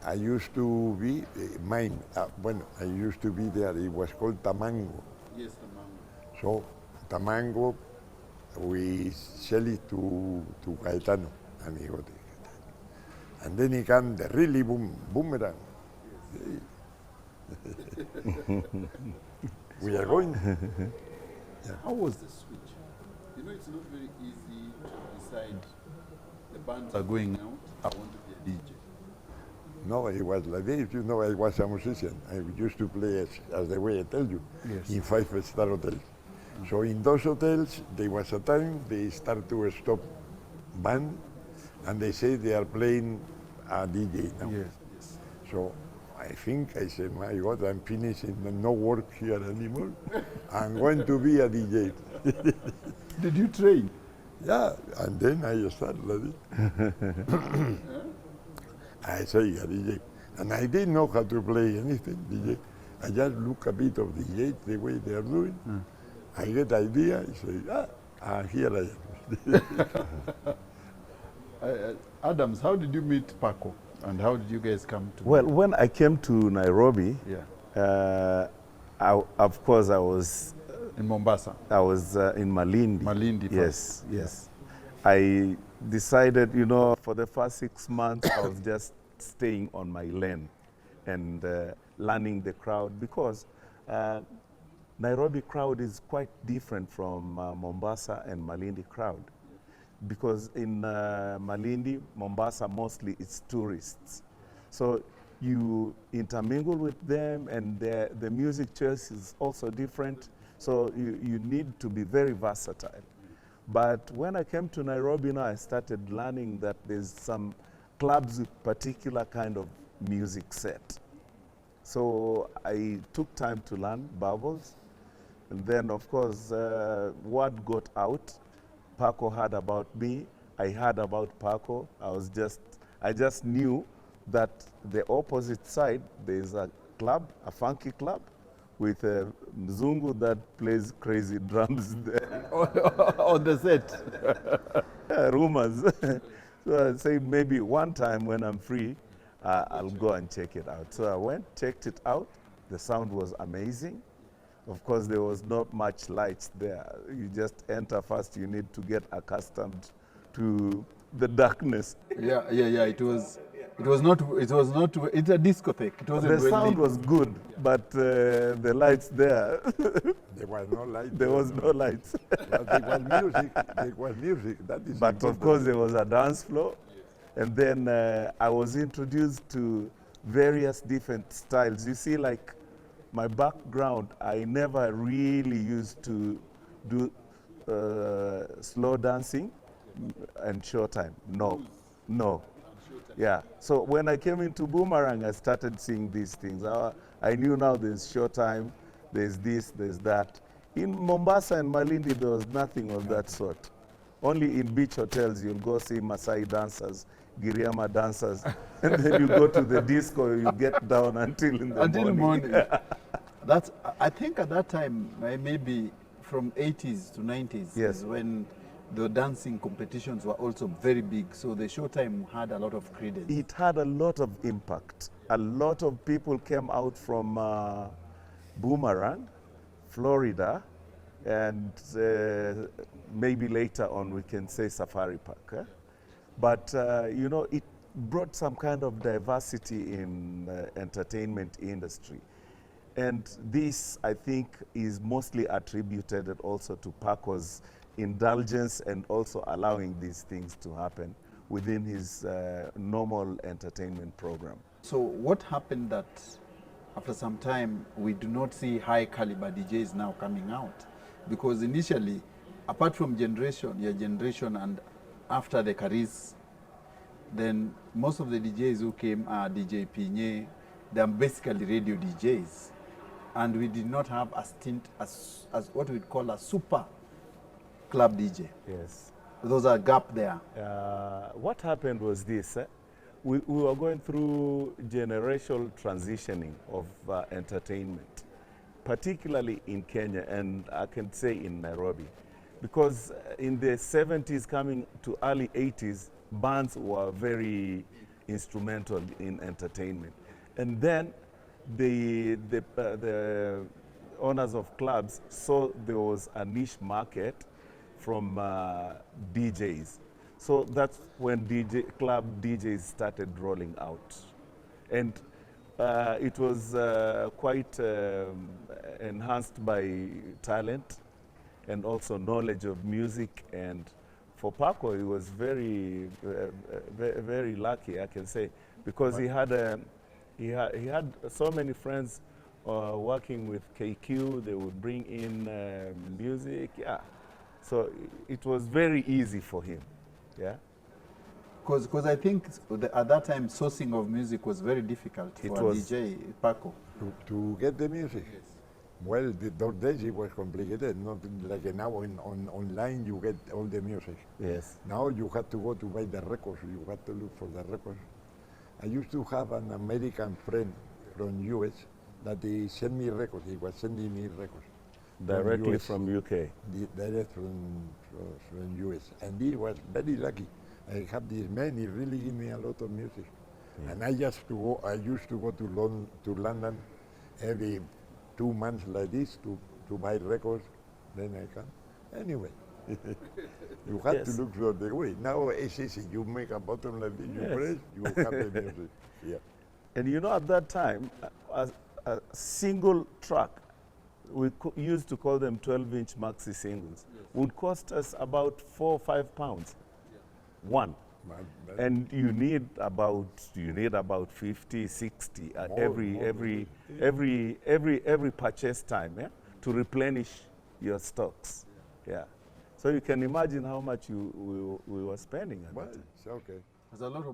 I used to be, mine, I used to be there, it was called Tamango. Yes, the mango. So, Tamango, we sell it to Gaetano, amigo de Gaetano. And then he came the really boomerang. We are going. How was the switch? You know, it's not very easy to decide the bands are going out, I want to be a DJ. No, it was like this. You know, I was a musician. I used to play, as the way I tell you, Yes. in five-star hotels. So in those hotels, there was a time they start to stop band, and they say they are playing a DJ now. Yes. So I think I said, my God, I'm finishing, no work here anymore. I'm going to be a DJ. Did you train? Yeah, and then I started like this. I say a DJ. And I didn't know how to play anything, DJ. I just look a bit of DJ, the way they are doing. I get the idea, I say, here I am. Adams, how did you meet Paco? And how did you guys come to Well, when I came to Nairobi, Yeah. of course I was In Mombasa. in Malindi. Malindi first. Yes. I decided, you know, for the first 6 months, I was just staying on my lane and learning the crowd, because Nairobi crowd is quite different from Mombasa and Malindi crowd. Because in Malindi, Mombasa, mostly it's tourists. So you intermingle with them, and the music choice is also different. So you need to be very versatile. But when I came to Nairobi now, I started learning that there's some clubs with particular kind of music set. So I took time to learn bubbles. And then, of course, word got out. Paco heard about me. I heard about Paco. I just knew that the opposite side, there's a club, a funky club, with a Mzungu that plays crazy drums there. On the set. Rumors. So I said maybe one time when I'm free, I'll go and check it out. So I went, checked it out. The sound was amazing. Of course, there was not much lights there. You just enter first, you need to get accustomed to the darkness. Yeah. It's a discotheque. It wasn't The sound lit. was good, but the lights there, There was no light. there was no lights. But there was music. There was music. That is But of important. course, there was a dance floor. And then I was introduced to various different styles. You see, like my background, I never really used to do slow dancing and showtime. No. Yeah. So when I came into Boomerang, I started seeing these things. I knew now there's showtime, there's this, there's that. In Mombasa and Malindi, there was nothing of that sort. Only in beach hotels, you'll go see Maasai dancers, Giriama dancers, and then you go to the disco, you get down until in the morning. I think at that time, maybe from 80s to 90s, Yes. is when the dancing competitions were also very big. So the showtime had a lot of credence. It had a lot of impact. A lot of people came out from Boomerang, Florida, and maybe later on we can say Safari Park. But you know, it brought some kind of diversity in entertainment industry. And this, I think, is mostly attributed also to Paco's indulgence and also allowing these things to happen within his normal entertainment program. So what happened that after some time we do not see high caliber DJs now coming out? Because initially, apart from your generation and after the Caris, then most of the DJs who came are DJ Pinye, they're basically radio DJs. And we did not have a stint as what we'd call a super club DJ. Yes. There's a gap there. What happened was this. We were going through generational transitioning of entertainment, particularly in Kenya, and I can say in Nairobi. Because in the 70s coming to early 80s, bands were very instrumental in entertainment. And then the owners of clubs saw there was a niche market from DJs. So that's when club DJs started rolling out. And it was quite enhanced by talent and also knowledge of music. And for Paco, he was very, very lucky, I can say, because he had so many friends working with KQ. They would bring in music, yeah. So it was very easy for him, yeah. Because I think at that time sourcing of music was very difficult for a DJ, Paco. To get the music? Yes. Well, those days it was complicated, not like now online you get all the music. Yes. Now you had to go to buy the records, you had to look for the records. I used to have an American friend from US that he sent me records, he was sending me records. Directly from UK? Direct from US, and he was very lucky. I have this man, he really gave me a lot of music. Yeah. And I used to go to London every 2 months like this to buy records, then I come. Anyway, you have to look for the way. Now it's easy, you make a button like this, you press, you have the music. Yeah. And you know, at that time, a single track, we used to call them 12-inch maxi singles, would cost us about £4 or £5. One. And you need about 50, 60 every purchase time, yeah, to replenish your stocks. Yeah. So you can imagine how much we were spending at that time. It's okay. There's a lot of